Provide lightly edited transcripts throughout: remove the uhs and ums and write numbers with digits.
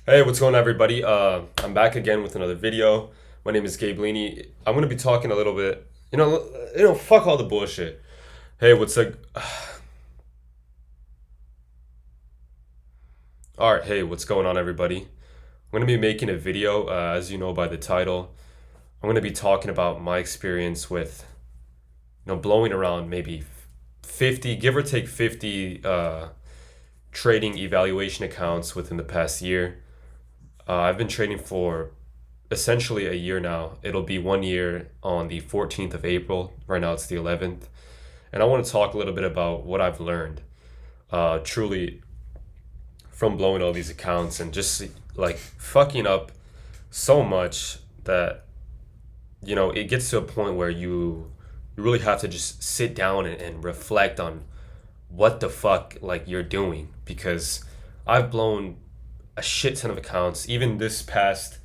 Hey, what's going on, everybody? I'm back again with another video. My name is Gabe Leany. I'm gonna be talking a little bit. Fuck all the bullshit. Hey, what's up? All right, hey, what's going on, everybody? I'm gonna be making a video, as you know by the title. I'm gonna be talking about my experience with, blowing around maybe 50, give or take 50, trading evaluation accounts within the past year. I've been trading for essentially a year now. It'll be 1 year on the 14th of April. Right now it's the 11th. And I want to talk a little bit about what I've learned truly from blowing all these accounts and just like fucking up so much that, it gets to a point where you really have to just sit down and reflect on what the fuck like you're doing because I've blown a shit ton of accounts. Even this past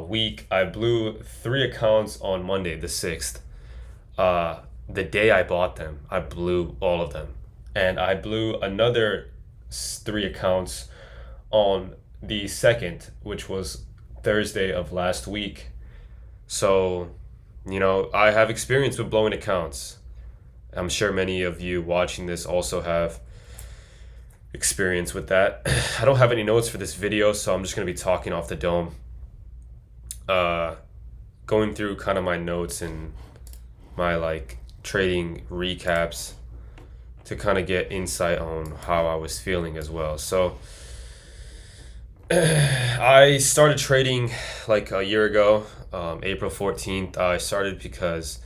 week, I blew three accounts on Monday, the 6th. The day I bought them, I blew all of them. And I blew another three accounts on the 2nd, which was Thursday of last week. So, I have experience with blowing accounts. I'm sure many of you watching this also have experience with that. I don't have any notes for this video, so I'm just going to be talking off the dome. Going through kind of my notes and my like trading recaps to kind of get insight on how I was feeling as well. So I started trading like a year ago, April 14th. I started because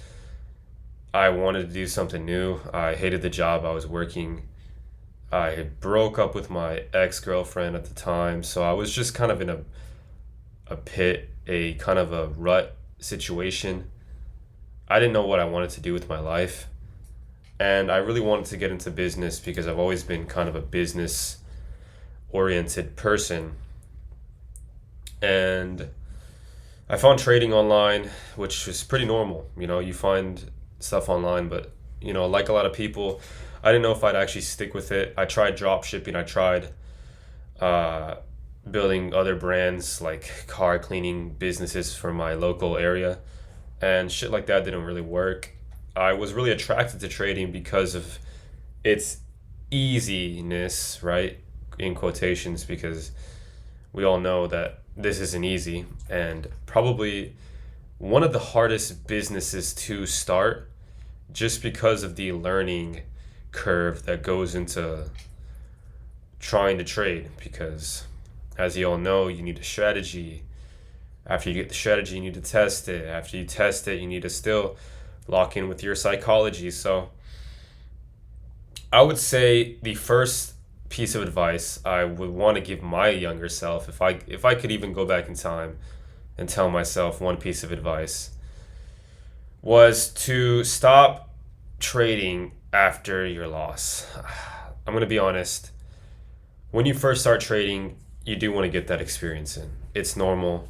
I wanted to do something new. I hated the job I was working. I broke up with my ex-girlfriend at the time, so I was just kind of in a pit, a kind of a rut situation. I didn't know what I wanted to do with my life. And I really wanted to get into business because I've always been kind of a business oriented person. And I found trading online, which is pretty normal. You find stuff online, but, like a lot of people, I didn't know if I'd actually stick with it. I tried drop shipping. I tried building other brands like car cleaning businesses for my local area, and shit like that didn't really work. I was really attracted to trading because of its easiness, right? In quotations, because we all know that this isn't easy and probably one of the hardest businesses to start just because of the learning curve that goes into trying to trade. Because as you all know, you need a strategy. After you get the strategy, you need to test it. After you test it, you need to still lock in with your psychology. So I would say the first piece of advice I would want to give my younger self, if I could even go back in time and tell myself one piece of advice, was to stop trading after your loss. I'm going to be honest. When you first start trading, you do want to get that experience in. It's normal.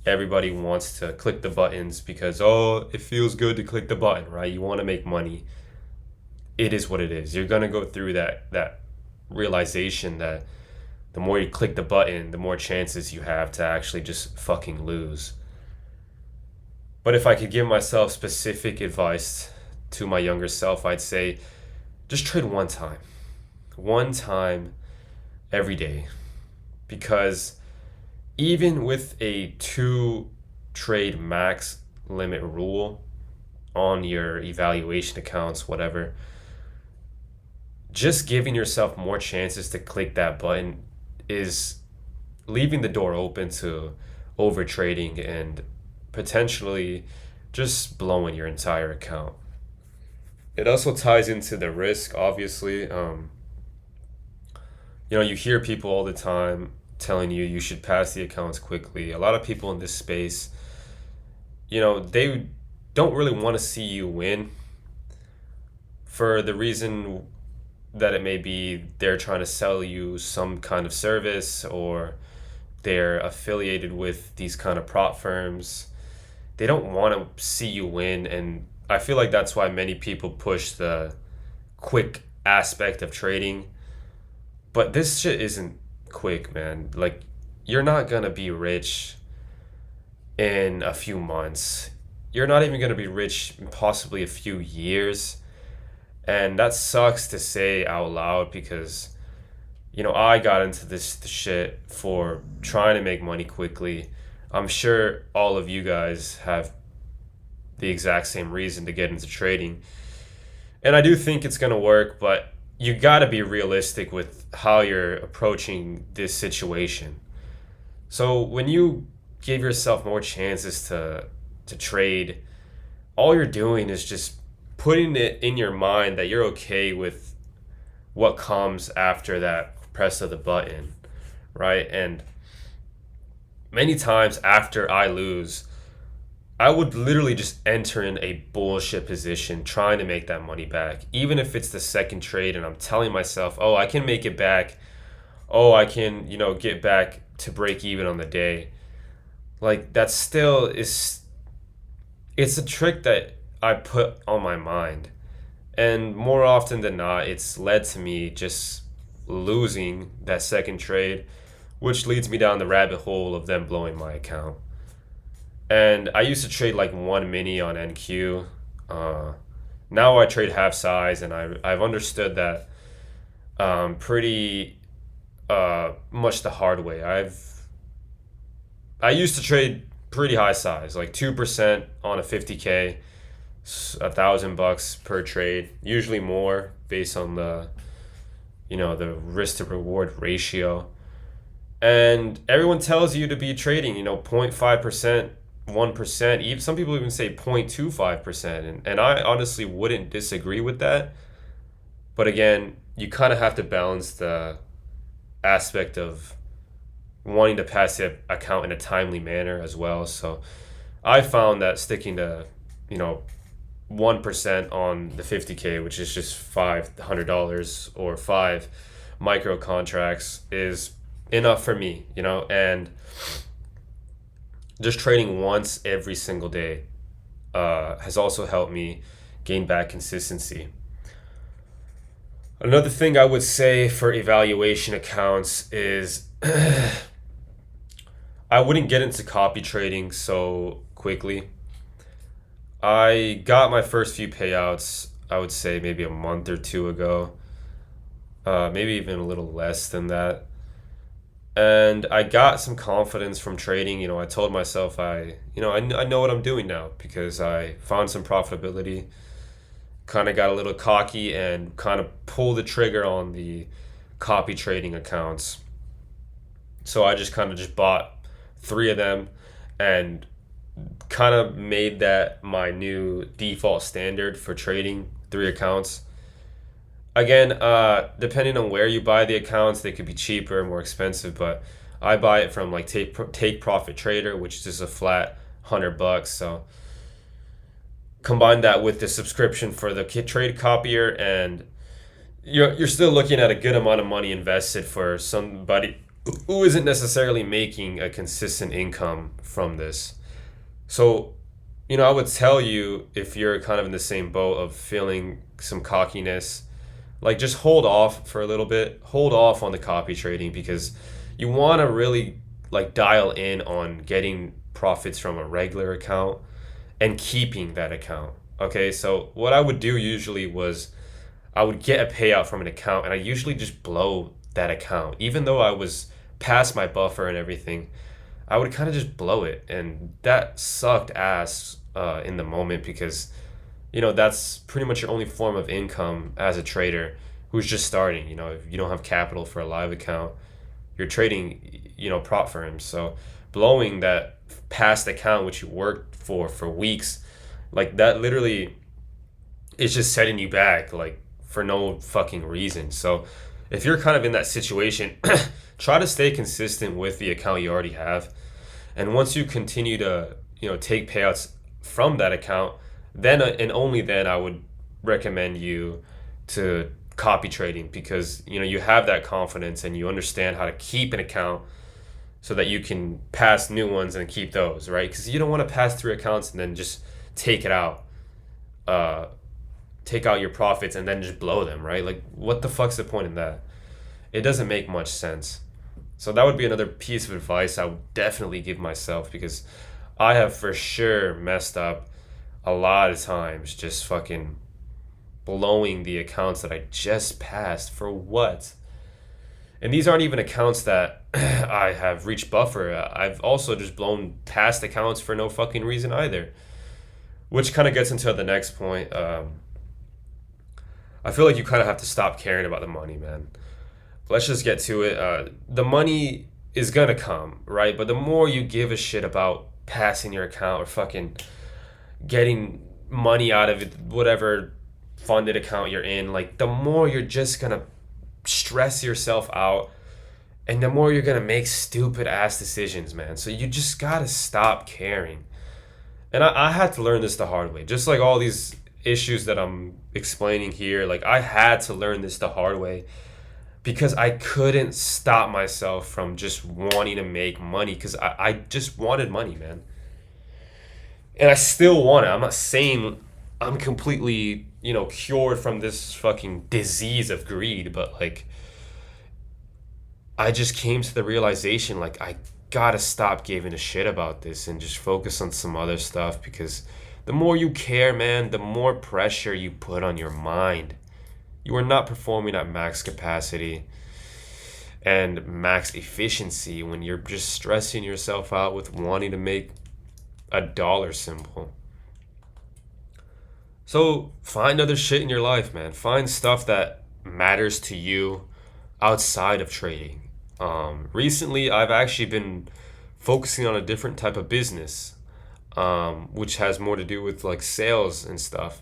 Everybody wants to click the buttons because, oh, it feels good to click the button, right? You want to make money. It is what it is. You're going to go through that realization that the more you click the button, the more chances you have to actually just fucking lose. But if I could give myself specific advice to my younger self, I'd say just trade one time. One time every day. Because even with a 2 trade max limit rule on your evaluation accounts, whatever, just giving yourself more chances to click that button is leaving the door open to over trading and potentially just blowing your entire account. It also ties into the risk, obviously. You hear people all the time telling you should pass the accounts quickly. A lot of people in this space, they don't really want to see you win for the reason that it may be they're trying to sell you some kind of service or they're affiliated with these kind of prop firms. They don't want to see you win, and I feel like that's why many people push the quick aspect of trading. But this shit isn't quick, man. Like, you're not gonna be rich in a few months. You're not even gonna be rich in possibly a few years. And that sucks to say out loud because, I got into this shit for trying to make money quickly. I'm sure all of you guys have the exact same reason to get into trading. And I do think it's going to work, but you got to be realistic with how you're approaching this situation. So when you give yourself more chances to trade, all you're doing is just putting it in your mind that you're okay with what comes after that press of the button, right? And many times after I lose, I would literally just enter in a bullshit position trying to make that money back. Even if it's the second trade and I'm telling myself, oh, I can make it back. Oh, I can, get back to break even on the day. Like that still is, it's a trick that I put on my mind. And more often than not, it's led to me just losing that second trade, which leads me down the rabbit hole of them blowing my account. And I used to trade like one mini on NQ. Uh, Now I trade half size, and I've understood that pretty much the hard way. I used to trade pretty high size, like 2% on a 50K, $1,000 per trade, usually more based on the risk to reward ratio. And everyone tells you to be trading, 0.5%, 1%, even some people even say 0.25%. And I honestly wouldn't disagree with that. But again, you kind of have to balance the aspect of wanting to pass the account in a timely manner as well. So I found that sticking to, you know, 1% on the 50K, which is just $500 or five micro contracts, is enough for me, and just trading once every single day has also helped me gain back consistency. Another thing I would say for evaluation accounts is I wouldn't get into copy trading so quickly. I got my first few payouts, I would say maybe a month or two ago, maybe even a little less than that. And I got some confidence from trading. I told myself I know what I'm doing now because I found some profitability, kind of got a little cocky and kind of pulled the trigger on the copy trading accounts. So I just kind of just bought three of them and kind of made that my new default standard for trading three accounts. Again, depending on where you buy the accounts, they could be cheaper and more expensive, but I buy it from like Take Profit Trader, which is just a flat $100. So combine that with the subscription for the trade copier, and you're still looking at a good amount of money invested for somebody who isn't necessarily making a consistent income from this. So, I would tell you, if you're kind of in the same boat of feeling some cockiness, like just hold off for a little bit. Hold off on the copy trading because you want to really like dial in on getting profits from a regular account and keeping that account. Okay, so what I would do usually was I would get a payout from an account and I usually just blow that account. Even though I was past my buffer and everything, I would kind of just blow it. And that sucked ass in the moment because, that's pretty much your only form of income as a trader who's just starting. If you don't have capital for a live account, you're trading, prop firms. So blowing that past account, which you worked for weeks, like that literally is just setting you back, like for no fucking reason. So if you're kind of in that situation, try to stay consistent with the account you already have. And once you continue to, take payouts from that account, then and only then I would recommend you to copy trading because you have that confidence and you understand how to keep an account so that you can pass new ones and keep those, right? Because you don't want to pass through accounts and then just take it out, take out your profits and then just blow them, right? Like what the fuck's the point in that? It doesn't make much sense. So that would be another piece of advice I would definitely give myself, because I have for sure messed up a lot of times just fucking blowing the accounts that I just passed for what? And these aren't even accounts that I have reached buffer. I've also just blown past accounts for no fucking reason either. Which kind of gets into the next point. I feel like you kind of have to stop caring about the money, man. Let's just get to it. The money is gonna come, right? But the more you give a shit about passing your account or fucking getting money out of it, whatever funded account you're in, like the more you're just gonna stress yourself out, and the more you're gonna make stupid ass decisions, man. So you just gotta stop caring. And I had to learn this the hard way. Just like all these issues that I'm explaining here, like I had to learn this the hard way because I couldn't stop myself from just wanting to make money because I just wanted money, man. And I still want it. I'm not saying I'm completely, cured from this fucking disease of greed, but like I just came to the realization like I gotta stop giving a shit about this and just focus on some other stuff because the more you care, man, the more pressure you put on your mind. You are not performing at max capacity and max efficiency when you're just stressing yourself out with wanting to make a dollar symbol. So find other shit in your life, man. Find stuff that matters to you outside of trading. Recently, I've actually been focusing on a different type of business, which has more to do with like sales and stuff.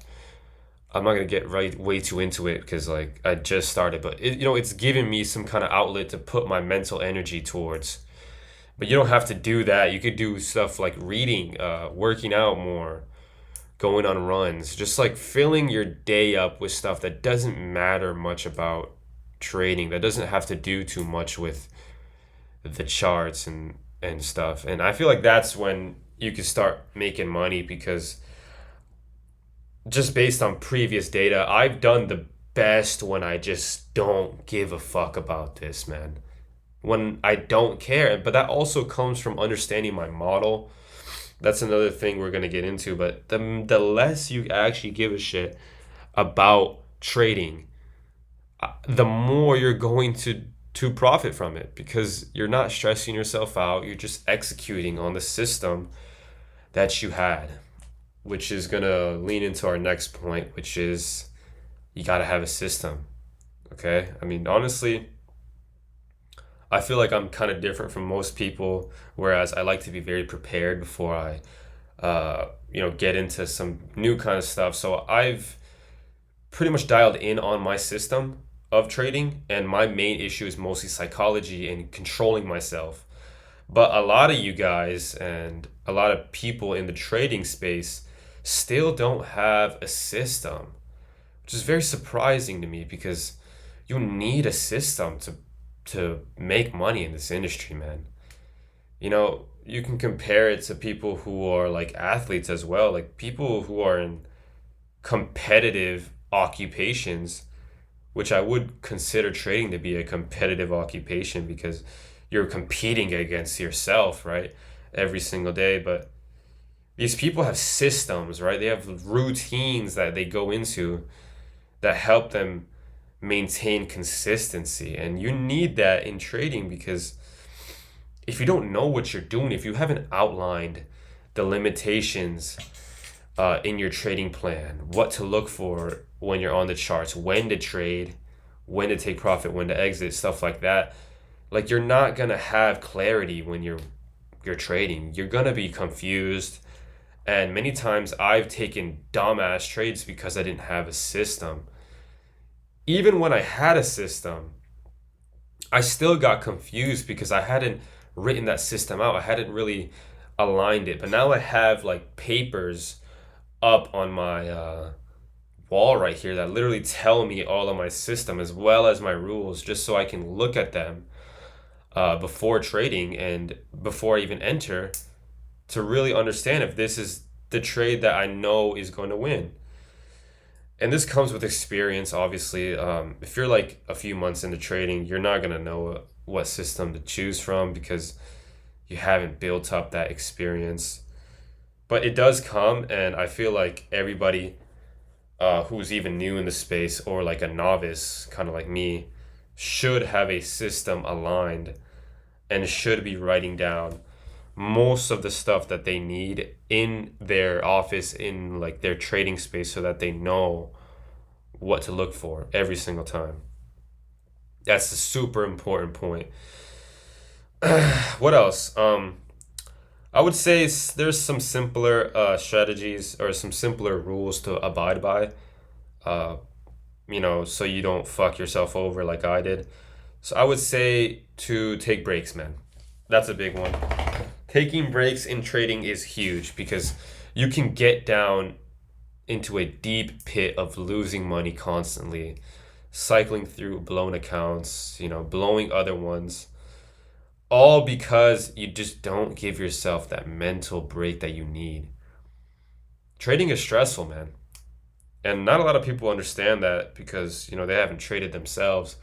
I'm not gonna get right way too into it because like I just started, but it's given me some kind of outlet to put my mental energy towards. But you don't have to do that. You could do stuff like reading, working out more, going on runs, just like filling your day up with stuff that doesn't matter much about trading, that doesn't have to do too much with the charts and stuff. And I feel like that's when you can start making money because just based on previous data, I've done the best when I just don't give a fuck about this, man. When I don't care. But that also comes from understanding my model. That's another thing we're going to get into. But the less you actually give a shit about trading, the more you're going to profit from it because you're not stressing yourself out. You're just executing on the system that you had, which is going to lean into our next point, which is you got to have a system. Okay? I mean, honestly, I feel like I'm kind of different from most people, whereas I like to be very prepared before I, get into some new kind of stuff. So I've pretty much dialed in on my system of trading, and my main issue is mostly psychology and controlling myself. But a lot of you guys and a lot of people in the trading space still don't have a system, which is very surprising to me because you need a system to make money in this industry, man. You can compare it to people who are like athletes as well, like people who are in competitive occupations, which I would consider trading to be a competitive occupation because you're competing against yourself, right? Every single day. But these people have systems, right? They have routines that they go into that help them maintain consistency. And you need that in trading because if you don't know what you're doing, if you haven't outlined the limitations in your trading plan, what to look for when you're on the charts, when to trade, when to take profit, when to exit, stuff like that. Like you're not gonna have clarity when you're trading. You're gonna be confused. And many times I've taken dumbass trades because I didn't have a system. Even when I had a system, I still got confused because I hadn't written that system out. I hadn't really aligned it. But now I have like papers up on my wall right here that literally tell me all of my system as well as my rules just so I can look at them before trading and before I even enter to really understand if this is the trade that I know is going to win. And this comes with experience, obviously. If you're like a few months into trading, you're not going to know what system to choose from because you haven't built up that experience. But it does come, and I feel like everybody who's even new in the space or like a novice, kind of like me, should have a system aligned and should be writing down most of the stuff that they need in their office, in like their trading space, so that they know what to look for every single time. That's a super important point. What else? I would say there's some simpler strategies or some simpler rules to abide by. Uh, so you don't fuck yourself over like I did. So I would say to take breaks, man. That's a big one. Taking breaks in trading is huge because you can get down into a deep pit of losing money constantly, cycling through blown accounts, blowing other ones, all because you just don't give yourself that mental break that you need. Trading is stressful, man. And not a lot of people understand that because, they haven't traded themselves.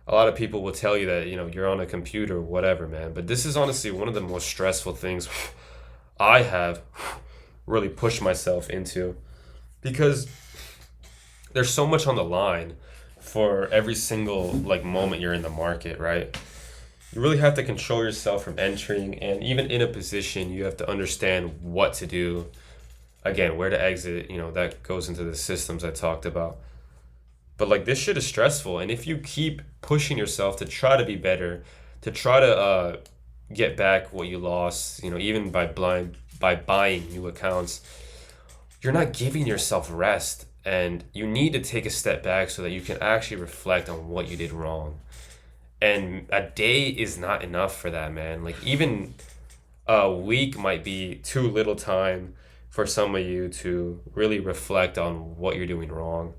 A lot of people will tell you that, you're on a computer or whatever, man. But this is honestly one of the most stressful things I have really pushed myself into because there's so much on the line for every single like moment you're in the market, right? You really have to control yourself from entering, and even in a position, you have to understand what to do. Again, where to exit, that goes into the systems I talked about. But like this shit is stressful, and if you keep pushing yourself to try to be better, to try to get back what you lost, even by buying new accounts, you're not giving yourself rest, and you need to take a step back so that you can actually reflect on what you did wrong. And a day is not enough for that, man. Like even a week might be too little time for some of you to really reflect on what you're doing wrong.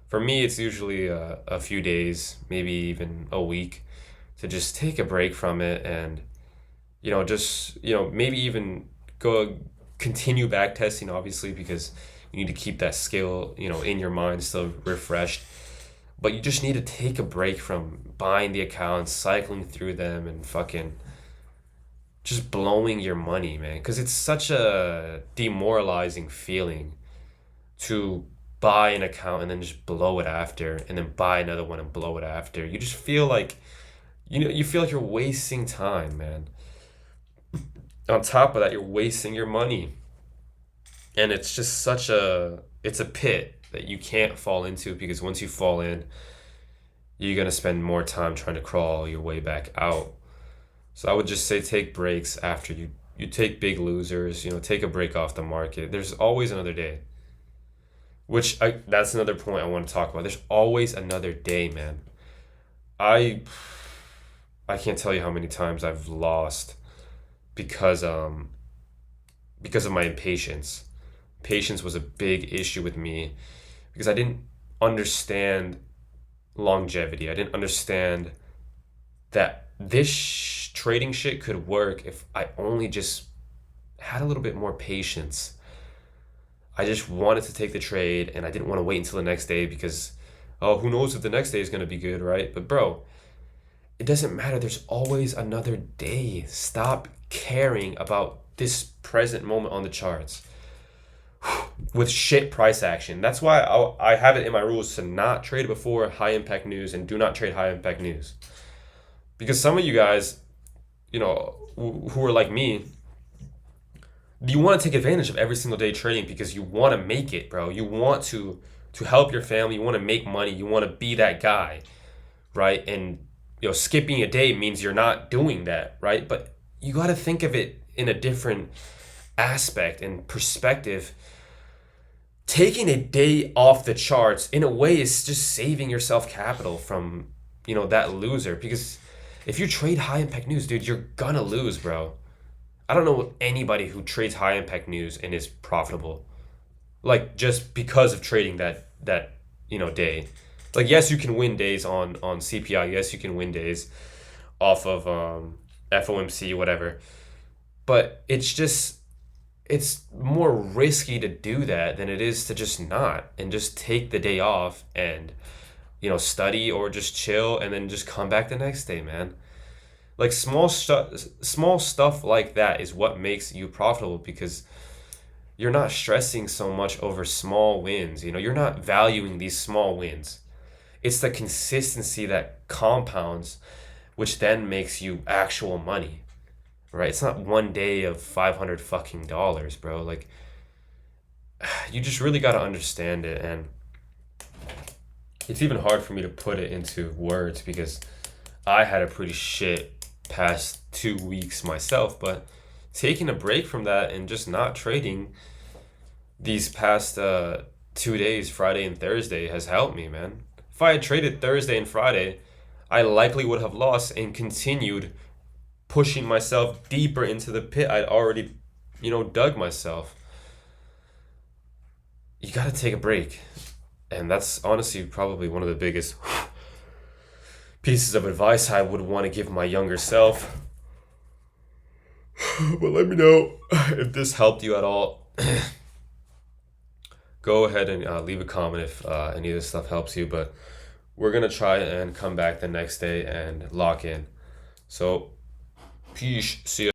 For me, it's usually a few days, maybe even a week, to just take a break from it and, maybe even go continue back testing, obviously, because you need to keep that skill, in your mind still refreshed. But you just need to take a break from buying the accounts, cycling through them, and fucking just blowing your money, man. Because it's such a demoralizing feeling to buy an account and then just blow it after, and then buy another one and blow it after. You just feel like, you feel like you're wasting time, man. On top of that, you're wasting your money. And it's just it's a pit that you can't fall into because once you fall in, you're going to spend more time trying to crawl your way back out. So I would just say take breaks after you take big losers, take a break off the market. There's always another day. That's another point I want to talk about. There's always another day, man. I can't tell you how many times I've lost because of my impatience. Patience was a big issue with me because I didn't understand longevity. I didn't understand that this trading shit could work if I only just had a little bit more patience. I just wanted to take the trade and I didn't want to wait until the next day because, oh, who knows if the next day is going to be good, right? But bro, it doesn't matter. There's always another day. Stop caring about this present moment on the charts with shit price action. That's why I have it in my rules to not trade before high impact news and do not trade high impact news. Because some of you guys, who are like me, you want to take advantage of every single day trading because you want to make it, bro. You want to help your family. You want to make money. You want to be that guy, right? And skipping a day means you're not doing that, right? But you got to think of it in a different aspect and perspective. Taking a day off the charts in a way is just saving yourself capital from that loser, because if you trade high impact news, dude, you're gonna lose, bro. I don't know anybody who trades high impact news and is profitable, like just because of trading that day. Like, yes, you can win days on CPI. Yes, you can win days off of FOMC, whatever. But it's more risky to do that than it is to just not and just take the day off and study or just chill and then just come back the next day, man. Like small stuff like that is what makes you profitable because you're not stressing so much over small wins. You're not valuing these small wins. It's the consistency that compounds, which then makes you actual money, right? It's not one day of 500 fucking dollars, bro. Like, you just really got to understand it. And it's even hard for me to put it into words because I had a pretty shit past 2 weeks myself. But taking a break from that and just not trading these past 2 days, Friday and Thursday, has helped me, man. If I had traded Thursday and Friday, I likely would have lost and continued pushing myself deeper into the pit I'd already, dug myself. You gotta take a break. And that's honestly probably one of the biggest pieces of advice I would want to give my younger self. But let me know if this helped you at all. Go ahead and leave a comment if any of this stuff helps you. But we're going to try and come back the next day and lock in. So, peace. See you.